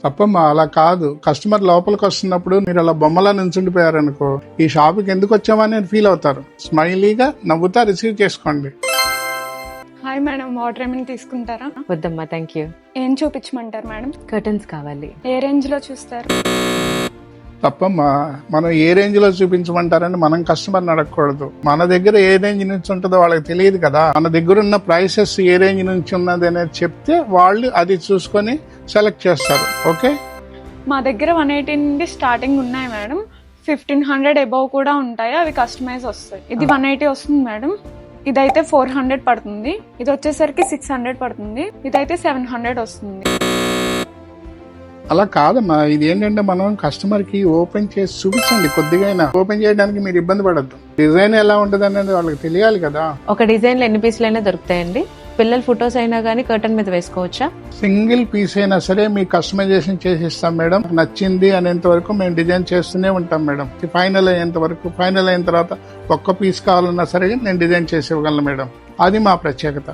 తప్పమ్మా, అలా కాదు. కస్టమర్ లోపలికి వస్తున్నప్పుడు మీరు అలా బొమ్మలా నుంచుండిపోయారనుకో, ఈ షాప్కి ఎందుకు వచ్చామని ఫీల్ అవుతారు. స్మైలీగా నవ్వుతా రిసీవ్ చేసుకోండి. హాయ్ మేడం, వాటర్ ఏమైనా తీసుకుంటారా? వద్దమ్మా, థ్యాంక్ యూ. ఏం చూపించమంటారు మేడం? కర్టన్స్ కావాలి. ఏ రేంజ్ లో చూస్తారు? తప్పమ్మా, మనం ఏ రేంజ్ లో చూపించమంటారని మనం కస్టమర్ని అడగకూడదు. మన దగ్గర ఏ రేంజ్ నుంచి ఉంటుందో వాళ్ళకి తెలియదు కదా. మన దగ్గర ఉన్న ప్రైసెస్ ఏ రేంజ్ నుంచి ఉన్నది అనేది చెప్తే వాళ్ళు అది చూసుకొని సెలెక్ట్ చేస్తారు. ఓకే, మా దగ్గర 180 నుండి స్టార్టింగ్ ఉన్నాయి మేడం. 1500 అబౌవ్ కూడా ఉంటాయి, అవి కస్టమైజ్ వస్తాయి. ఇది 180 వస్తుంది మేడం. ఇదైతే 400 పడుతుంది. ఇది వచ్చేసరికి 600 పడుతుంది. ఇదైతే 700 వస్తుంది. అలా కాదమ్మా, ఇది ఏంటంటే మనం కస్టమర్ కి ఓపెన్ చేసి చూపించండి. కొద్దిగా ఓపెన్ చేయడానికి మీరు ఇబ్బంది పడద్దు. డిజైన్ ఎలా ఉంటుంది అనేది వాళ్ళకి తెలియాలి కదా. ఒక డిజైన్ లో ఎన్ని పీసులు అయినా దొరుకుతాయండి? పిల్లల ఫొటోస్ అయినా గానీ కర్టన్ మీద వేసుకోవచ్చా? సింగిల్ పీస్ అయినా సరే మీ కస్టమైజేషన్ చేసి ఇస్తాం మేడం. నచ్చింది అనేంత వరకు మేము డిజైన్ చేస్తూనే ఉంటాం మేడం. ఫైనల్ అయ్యేంత వరకు, ఫైనల్ అయిన తర్వాత ఒక్క పీస్ కావాలన్నా సరే నేను డిజైన్ చేసి ఇవ్వగలను మేడం. అది మా ప్రత్యేకత.